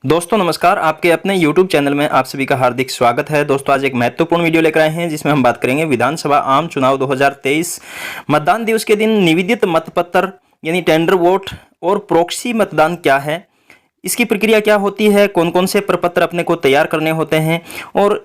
दोस्तों नमस्कार, आपके अपने YouTube चैनल में आप सभी का हार्दिक स्वागत है। दोस्तों आज एक महत्वपूर्ण वीडियो लेकर आए हैं जिसमें हम बात करेंगे विधानसभा आम चुनाव 2023 मतदान दिवस के दिन निविदित मतपत्र यानी टेंडर वोट और प्रॉक्सी मतदान क्या है, इसकी प्रक्रिया क्या होती है, कौन कौन से प्रपत्र अपने को तैयार करने होते हैं और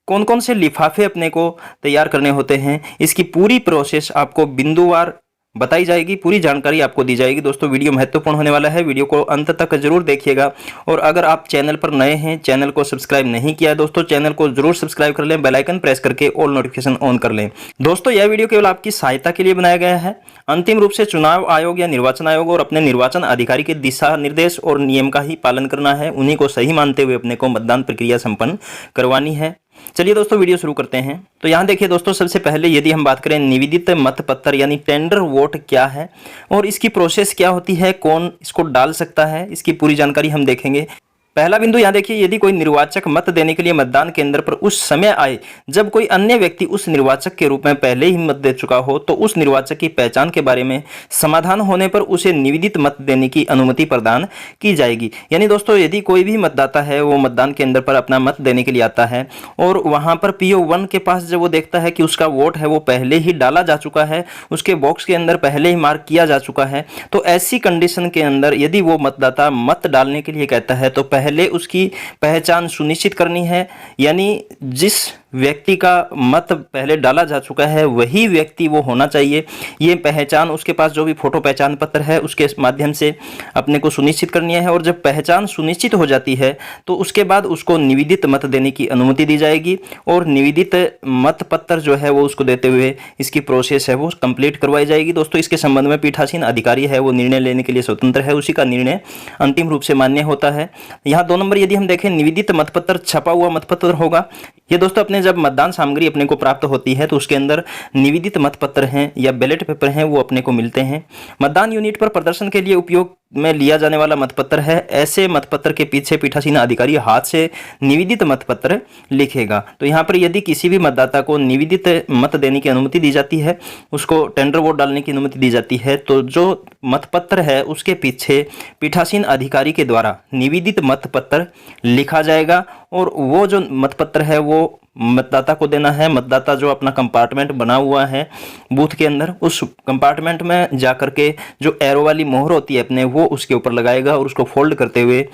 कौन कौन से लिफाफे अपने को तैयार करने होते हैं, इसकी पूरी प्रोसेस आपको बिंदुवार बताई जाएगी, पूरी जानकारी आपको दी जाएगी। दोस्तों वीडियो महत्वपूर्ण होने वाला है, वीडियो को अंत तक जरूर देखिएगा। और अगर आप चैनल पर नए हैं, चैनल को सब्सक्राइब नहीं किया है दोस्तों, चैनल को जरूर सब्सक्राइब कर लें, बेल आइकन प्रेस करके ऑल नोटिफिकेशन ऑन कर लें। दोस्तों यह वीडियो केवल आपकी सहायता के लिए बनाया गया है। अंतिम रूप से चुनाव आयोग या निर्वाचन आयोग और अपने निर्वाचन अधिकारी के दिशा निर्देश और नियम का ही पालन करना है, उन्हीं को सही मानते हुए अपने को मतदान प्रक्रिया संपन्न करवानी है। चलिए दोस्तों वीडियो शुरू करते हैं। तो यहाँ देखिए दोस्तों, सबसे पहले यदि हम बात करें निविदित मतपत्र यानी टेंडर वोट क्या है और इसकी प्रोसेस क्या होती है, कौन इसको डाल सकता है, इसकी पूरी जानकारी हम देखेंगे। पहला बिंदु यहाँ देखिए, यदि कोई निर्वाचक मत देने के लिए मतदान केंद्र पर उस समय आए जब कोई अन्य व्यक्ति उस निर्वाचक के रूप में पहले ही मत दे चुका हो, तो उस निर्वाचक की पहचान के बारे में समाधान होने पर उसे निविदित मत देने की अनुमति प्रदान की जाएगी। यानी दोस्तों यदि कोई भी मतदाता है वो मतदान केंद्र पर अपना मत देने के लिए आता है और वहां पर PO 1 के पास जब वो देखता है कि उसका वोट है वो पहले ही डाला जा चुका है, उसके बॉक्स के अंदर पहले ही मार्क किया जा चुका है, तो ऐसी कंडीशन के अंदर यदि वो मतदाता मत डालने के लिए कहता है तो पहले उसकी पहचान सुनिश्चित करनी है। यानी जिस व्यक्ति का मत पहले डाला जा चुका है वही व्यक्ति वो होना चाहिए। ये पहचान उसके पास जो भी फोटो पहचान पत्र है उसके माध्यम से अपने को सुनिश्चित करनी है। और जब पहचान सुनिश्चित हो जाती है तो उसके बाद उसको निविदित मत देने की अनुमति दी जाएगी और निविदित मत पत्र जो है वो उसको देते हुए इसकी प्रोसेस है वो कंप्लीट करवाई जाएगी। दोस्तों इसके संबंध में पीठासीन अधिकारी है वो निर्णय लेने के लिए स्वतंत्र है, उसी का निर्णय अंतिम रूप से मान्य होता है। यहाँ 2 नंबर यदि हम देखें, निविदित मतपत्र छपा हुआ मतपत्र होगा। ये दोस्तों अपने जब मतदान सामग्री अपने को प्राप्त होती है तो उसके अंदर निविदित मतपत्र हैं या बैलेट पेपर हैं वो अपने को मिलते हैं। मतदान यूनिट पर प्रदर्शन के लिए उपयोग में लिया जाने वाला मतपत्र है। ऐसे मतपत्र के पीछे पीठासीन अधिकारी हाथ से निविदित मतपत्र लिखेगा। तो यहाँ पर यदि किसी भी मतदाता को निविदित मत देने की अनुमति दी जाती है, उसको टेंडर वोट डालने की अनुमति दी जाती है, तो जो मतपत्र है उसके पीछे पीठासीन अधिकारी के द्वारा निविदित मतपत्र लिखा जाएगा और वो जो मतपत्र है वो मतदाता को देना है। मतदाता जो अपना कंपार्टमेंट बना हुआ है बूथ के अंदर, उस कंपार्टमेंट में जाकर के जो एरो वाली मोहर होती है अपने वो उसके ऊपर लगाएगा और उसको फोल्ड करते हुए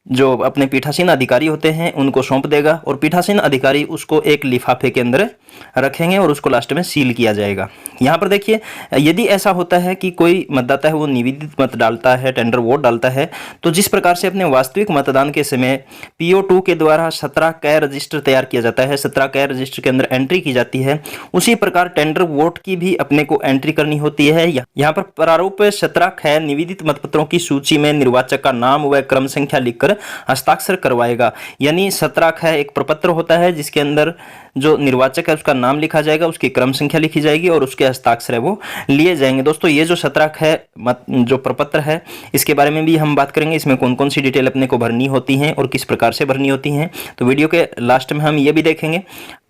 जो अपने पीठासीन अधिकारी होते हैं उनको सौंप देगा और पीठासीन अधिकारी उसको एक लिफाफे के अंदर रखेंगे और उसको लास्ट में सील किया जाएगा। यहाँ पर देखिए, यदि ऐसा होता है कि कोई मतदाता है वो निविदित मत डालता है, टेंडर वोट डालता है, तो जिस प्रकार से अपने वास्तविक मतदान के समय PO 2 के द्वारा 17 कै रजिस्टर तैयार किया जाता है, 17 कै रजिस्टर के अंदर एंट्री की जाती है, उसी प्रकार टेंडर वोट की भी अपने को एंट्री करनी होती है। यहाँ पर प्रारूप 17 कै निविदित मतपत्रों की सूची में निर्वाचक का नाम व क्रम संख्या लिखकर हस्ताक्षर करवाएगा। यानी 17 ख एक प्रपत्र होता है जिसके अंदर जो निर्वाचक है उसका नाम लिखा जाएगा, उसकी क्रम संख्या लिखी जाएगी और उसके हस्ताक्षर है वो लिए जाएंगे। दोस्तों ये जो 17 ख जो प्रपत्र है इसके बारे में भी हम बात करेंगे, इसमें कौन कौन सी डिटेल अपने को भरनी होती हैं और किस प्रकार से भरनी होती हैं, तो वीडियो के लास्ट में हम ये भी देखेंगे।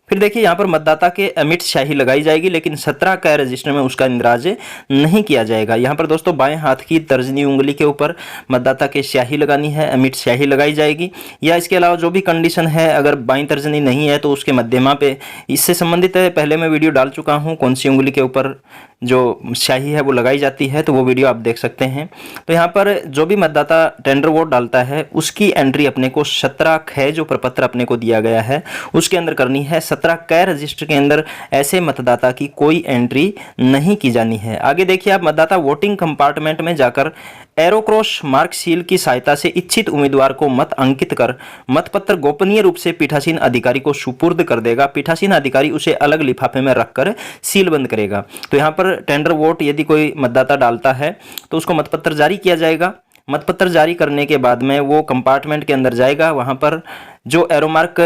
फिर देखिए यहाँ पर मतदाता के अमिट स्याही लगाई जाएगी लेकिन 17 कै रजिस्टर में उसका इंद्राज नहीं किया जाएगा। यहाँ पर दोस्तों बाएं हाथ की तर्जनी उंगली के ऊपर मतदाता के स्याही लगानी है, अमिट स्याही लगाई जाएगी। या इसके अलावा जो भी कंडीशन है, अगर बाएं तर्जनी नहीं है तो उसके मध्यमा पे इससे संबंधित है पहले मैं वीडियो डाल चुका हूँ, कौन सी उंगली के ऊपर जो स्याही है वो लगाई जाती है, तो वो वीडियो आप देख सकते हैं। तो यहाँ पर जो भी मतदाता टेंडर वोट डालता है उसकी एंट्री अपने को 17 ख जो प्रपत्र अपने को दिया गया है उसके अंदर करनी है। 17 कै रजिस्टर के अंदर ऐसे मतदाता की कोई एंट्री नहीं की जानी है। आगे देखिए आप, मतदाता वोटिंग कंपार्टमेंट में जाकर एरो क्रॉस मार्क सील की सहायता से इच्छित उम्मीदवार को मत अंकित कर मतपत्र गोपनीय रूप से पीठासीन अधिकारी को सुपुर्द कर देगा। पीठासीन अधिकारी उसे अलग लिफाफे में रखकर सील बंद करेगा। तो यहाँ पर टेंडर वोट यदि कोई मतदाता डालता है तो उसको मतपत्र जारी किया जाएगा। मतपत्र जारी करने के बाद में वो कंपार्टमेंट के अंदर जाएगा, वहां पर जो एरो मार्क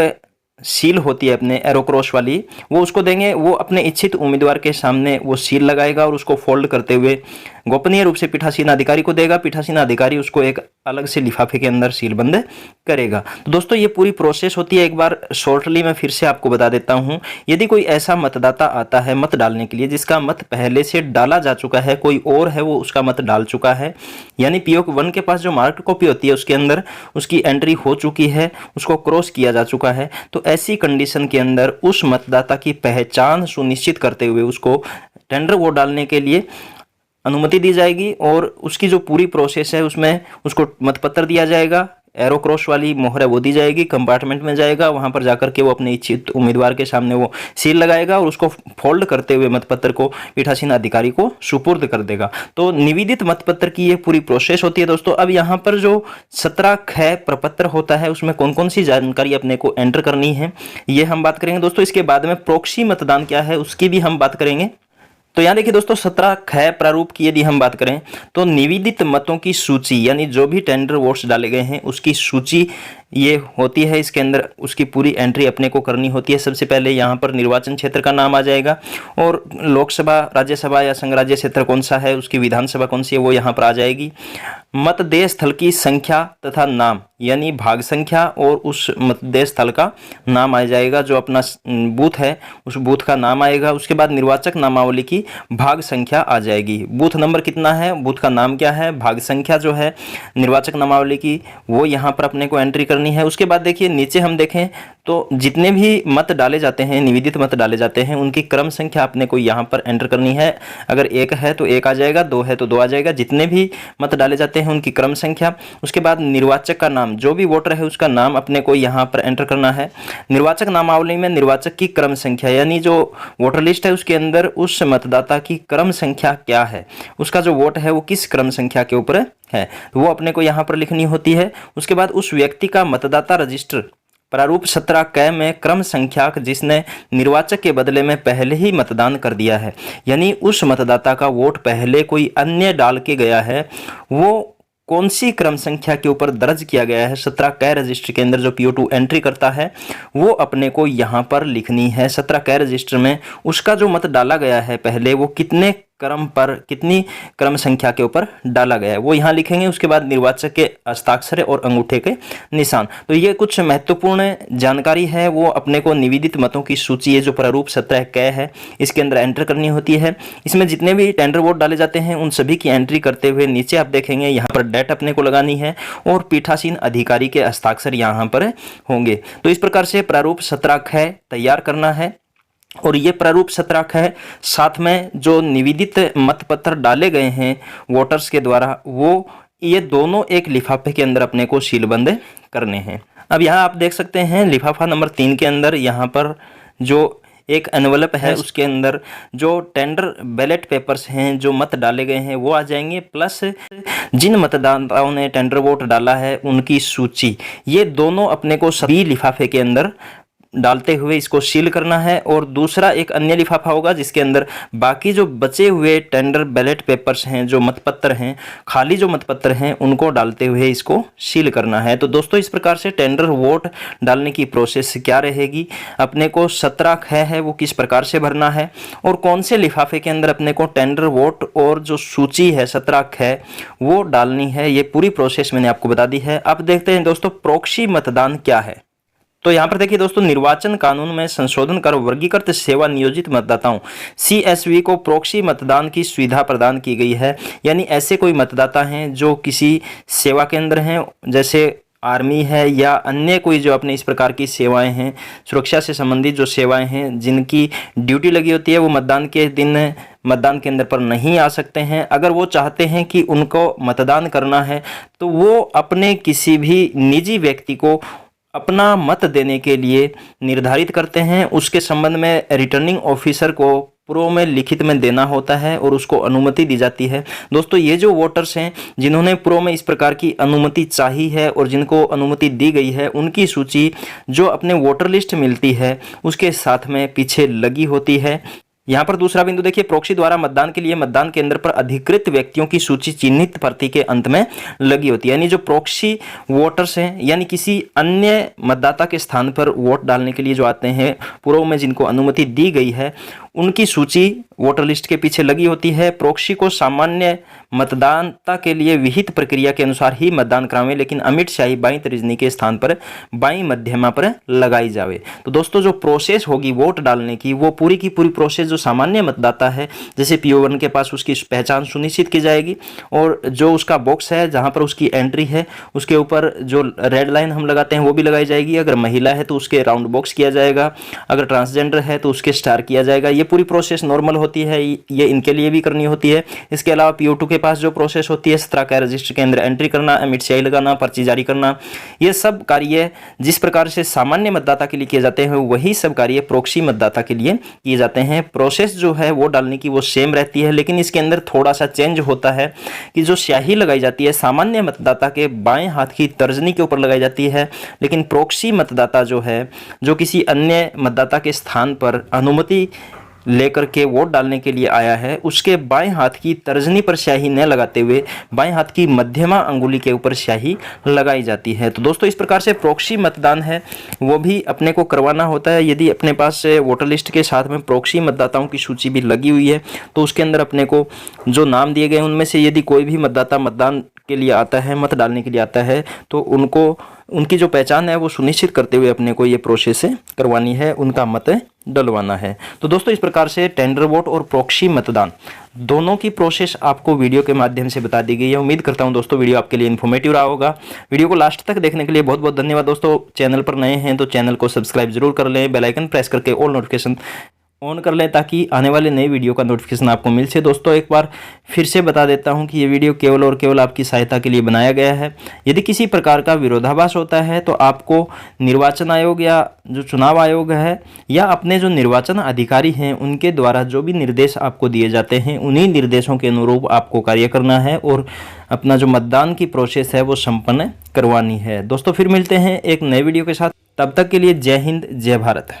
सील होती है अपने एरो क्रॉस वाली, वो उसको देंगे। वो अपने इच्छित उम्मीदवार के सामने वो सील लगाएगा और उसको फोल्ड करते हुए गोपनीय रूप से पीठासीन अधिकारी को देगा। पीठासीन अधिकारी उसको एक अलग से लिफाफे के अंदर सीलबंद करेगा। तो दोस्तों ये पूरी प्रोसेस होती है। एक बार शॉर्टली मैं फिर से आपको बता देता हूं। यदि कोई ऐसा मतदाता आता है मत डालने के लिए जिसका मत पहले से डाला जा चुका है, कोई और है वो उसका मत डाल चुका है, यानी पीओ 1 के पास जो मार्क्ड कॉपी होती है उसके अंदर उसकी एंट्री हो चुकी है, उसको क्रॉस किया जा चुका है, तो ऐसी कंडीशन के अंदर उस मतदाता की पहचान सुनिश्चित करते हुए उसको टेंडर वोट डालने के लिए अनुमति दी जाएगी। और उसकी जो पूरी प्रोसेस है उसमें उसको मतपत्र दिया जाएगा, एरो क्रॉस वाली मोहर है वो दी जाएगी, कंपार्टमेंट में जाएगा, वहां पर जाकर के वो अपने इच्छित उम्मीदवार के सामने वो सील लगाएगा और उसको फोल्ड करते हुए मतपत्र को पीठासीन अधिकारी को सुपुर्द कर देगा। तो निवेदित मतपत्र की ये पूरी प्रोसेस होती है दोस्तों। अब यहाँ पर जो 17 ख प्रपत्र होता है उसमें कौन कौन सी जानकारी अपने को एंटर करनी है ये हम बात करेंगे दोस्तों। इसके बाद में प्रॉक्सी मतदान क्या है उसकी भी हम बात करेंगे। तो यहाँ देखिए दोस्तों 17 ख प्रारूप की यदि हम बात करें तो निवेदित मतों की सूची, यानी जो भी टेंडर वोट्स डाले गए हैं उसकी सूची ये होती है। इसके अंदर उसकी पूरी एंट्री अपने को करनी होती है। सबसे पहले यहाँ पर निर्वाचन क्षेत्र का नाम आ जाएगा और लोकसभा, राज्यसभा या संघ राज्य क्षेत्र कौन सा है, उसकी विधानसभा कौन सी है वो यहाँ पर आ जाएगी। मतदेय स्थल की संख्या तथा नाम, यानी भाग संख्या और उस मतदेय स्थल का नाम आ जाएगा, जो अपना बूथ है उस बूथ का नाम आएगा। उसके बाद निर्वाचक नामावली की भाग संख्या आ जाएगी, बूथ नंबर कितना है, बूथ का नाम क्या है, भाग संख्या जो है निर्वाचक नामावली की वो यहाँ पर अपने को एंट्री करनी है। उसके बाद देखिए नीचे हम देखें तो जितने भी मत डाले जाते हैं, निवेदित मत डाले जाते हैं, उनकी क्रम संख्या अपने को यहाँ पर एंटर करनी है। अगर 1 है तो 1 आ जाएगा, 2 है तो 2 आ जाएगा, जितने भी मत डाले जाते हैं उनकी क्रम संख्या। उसके बाद निर्वाचक का नाम, जो भी वोटर है उसका नाम अपने को यहाँ पर एंटर करना है। निर्वाचक नामावली में निर्वाचक की क्रम संख्या, यानी जो वोटर लिस्ट है उसके अंदर उस मतदाता की क्रम संख्या क्या है, उसका जो वोट है वो किस क्रम संख्या के ऊपर है, वो अपने को यहाँ पर लिखनी होती है। उसके बाद उस व्यक्ति का मतदाता रजिस्टर प्रारूप 17 क में क्रम संख्या जिसने निर्वाचक के बदले में पहले ही मतदान कर दिया है, यानी उस मतदाता का वोट पहले कोई अन्य डाल के गया है, वो कौन सी क्रम संख्या के ऊपर दर्ज किया गया है 17 क रजिस्टर के अंदर जो PO2 एंट्री करता है वो अपने को यहाँ पर लिखनी है। 17 क रजिस्टर में उसका जो मत डाला गया है पहले वो कितने क्रम पर, कितनी क्रम संख्या के ऊपर डाला गया है वो यहाँ लिखेंगे। उसके बाद निर्वाचक के हस्ताक्षर और अंगूठे के निशान। तो ये कुछ महत्वपूर्ण जानकारी है, वो अपने को निवेदित मतों की सूची है जो प्रारूप 17 क है इसके अंदर एंटर करनी होती है। इसमें जितने भी टेंडर वोट डाले जाते हैं उन सभी की एंट्री करते हुए नीचे आप देखेंगे यहाँ पर डेट अपने को लगानी है और पीठासीन अधिकारी के हस्ताक्षर यहाँ पर होंगे। तो इस प्रकार से प्रारूप 17 ख तैयार करना है। और ये प्रारूप 17 ख है, साथ में जो निवेदित मतपत्र डाले गए हैं वोटर्स के द्वारा वो ये दोनों एक लिफाफे के अंदर अपने को सीलबंद करने हैं। अब यहाँ आप देख सकते हैं लिफाफा नंबर 3 के अंदर यहाँ पर जो एक एनवलप है उसके अंदर जो टेंडर बैलेट पेपर्स हैं जो मत डाले गए हैं वो आ जाएंगे, प्लस जिन मतदाताओं ने टेंडर वोट डाला है उनकी सूची, ये दोनों अपने को सभी लिफाफे के अंदर डालते हुए इसको सील करना है। और दूसरा एक अन्य लिफाफा होगा जिसके अंदर बाकी जो बचे हुए टेंडर बैलेट पेपर्स हैं, जो मतपत्र हैं, खाली जो मतपत्र हैं उनको डालते हुए इसको सील करना है। तो दोस्तों इस प्रकार से टेंडर वोट डालने की प्रोसेस क्या रहेगी, अपने को 17 ख है वो किस प्रकार से भरना है और कौन से लिफाफे के अंदर अपने को टेंडर वोट और जो सूची है 17 ख वो डालनी है, ये पूरी प्रोसेस मैंने आपको बता दी है। अब देखते हैं दोस्तों प्रॉक्सी मतदान क्या है। तो यहाँ पर देखिए दोस्तों निर्वाचन कानून में संशोधन कर वर्गीकृत सेवा नियोजित मतदाताओं CSV को प्रॉक्सी मतदान की सुविधा प्रदान की गई है। यानी ऐसे कोई मतदाता हैं जो किसी सेवा केंद्र हैं, जैसे आर्मी है या अन्य कोई जो अपने इस प्रकार की सेवाएं हैं, सुरक्षा से संबंधित जो सेवाएं हैं, जिनकी ड्यूटी लगी होती है वो मतदान के दिन मतदान केंद्र पर नहीं आ सकते हैं। अगर वो चाहते हैं कि उनको मतदान करना है तो वो अपने किसी भी निजी व्यक्ति को अपना मत देने के लिए निर्धारित करते हैं, उसके संबंध में रिटर्निंग ऑफिसर को पूर्व में लिखित में देना होता है और उसको अनुमति दी जाती है। दोस्तों ये जो वोटर्स हैं जिन्होंने पूर्व में इस प्रकार की अनुमति चाहिए है और जिनको अनुमति दी गई है उनकी सूची जो अपने वोटर लिस्ट मिलती है उसके साथ में पीछे लगी होती है। यहाँ पर दूसरा बिंदु देखिए, प्रॉक्सी द्वारा मतदान के लिए मतदान केंद्र पर अधिकृत व्यक्तियों की सूची चिन्हित प्रति के अंत में लगी होती है। यानी जो प्रॉक्सी वोटर्स हैं, यानी किसी अन्य मतदाता के स्थान पर वोट डालने के लिए जो आते हैं, पूर्व में जिनको अनुमति दी गई है, उनकी सूची वोटर लिस्ट के पीछे लगी होती है। प्रॉक्सी को सामान्य मतदाता के लिए विहित प्रक्रिया के अनुसार ही मतदान करावे, लेकिन अमिट शाही बाई तर्जनी के स्थान पर बाई मध्यमा पर लगाई जावे। तो दोस्तों जो प्रोसेस होगी वोट डालने की, वो पूरी की पूरी प्रोसेस जो सामान्य मतदाता है, जैसे PO1 के पास उसकी पहचान सुनिश्चित की जाएगी, और जो उसका बॉक्स है जहां पर उसकी एंट्री है उसके ऊपर जो रेड लाइन हम लगाते हैं वो भी लगाई जाएगी। अगर महिला है तो उसके राउंड बॉक्स किया जाएगा, अगर ट्रांसजेंडर है तो उसके स्टार किया जाएगा। ये पूरी प्रोसेस नॉर्मल होती है, ये इनके लिए भी करनी होती है। इसके अलावा PO2 के पास जो प्रोसेस होती है, 17 का रजिस्टर के अंदर एंट्री करना, अमिट स्याही लगाना, पर्ची जारी करना, ये सब कार्य जिस प्रकार से सामान्य मतदाता के लिए किए जाते हैं वही सब कार्य प्रॉक्सी मतदाता के लिए किए जाते हैं। प्रोसेस जो है वो डालने की वो सेम रहती है, लेकिन इसके अंदर थोड़ा सा चेंज होता है कि जो स्याही लगाई जाती है सामान्य मतदाता के बाएं हाथ की तर्जनी के ऊपर लगाई जाती है, लेकिन प्रॉक्सी मतदाता जो है, जो किसी अन्य मतदाता के स्थान पर अनुमति लेकर के वोट डालने के लिए आया है, उसके बाएं हाथ की तर्जनी पर स्याही न लगाते हुए बाएं हाथ की मध्यमा अंगुली के ऊपर स्याही लगाई जाती है। तो दोस्तों इस प्रकार से प्रॉक्सी मतदान है वो भी अपने को करवाना होता है। यदि अपने पास वोटर लिस्ट के साथ में प्रॉक्सी मतदाताओं की सूची भी लगी हुई है तो उसके अंदर अपने को जो नाम दिए गए उनमें से यदि कोई भी मतदाता मतदान के लिए आता है, मत डालने के लिए आता है, तो उनको उनकी जो पहचान है वो सुनिश्चित करते हुए अपने को ये प्रोसेस करवानी है, उनका मत डलवाना है। तो दोस्तों इस प्रकार से टेंडर वोट और प्रॉक्सी मतदान दोनों की प्रोसेस आपको वीडियो के माध्यम से बता दी गई है। उम्मीद करता हूं दोस्तों वीडियो आपके लिए इन्फॉर्मेटिव रहा होगा। वीडियो को लास्ट तक देखने के लिए बहुत बहुत धन्यवाद दोस्तों। चैनल पर नए हैं तो चैनल को सब्सक्राइब जरूर कर लें, बेल आइकन प्रेस करके ऑल नोटिफिकेशन ऑन कर लें ताकि आने वाले नई वीडियो का नोटिफिकेशन आपको मिल सके। दोस्तों एक बार फिर से बता देता हूं कि ये वीडियो केवल और केवल आपकी सहायता के लिए बनाया गया है। यदि किसी प्रकार का विरोधाभास होता है तो आपको निर्वाचन आयोग या जो चुनाव आयोग है या अपने जो निर्वाचन अधिकारी हैं उनके द्वारा जो भी निर्देश आपको दिए जाते हैं उन्हीं निर्देशों के अनुरूप आपको कार्य करना है और अपना जो मतदान की प्रोसेस है वो संपन्न करवानी है। दोस्तों फिर मिलते हैं एक नए वीडियो के साथ, तब तक के लिए जय हिंद जय भारत।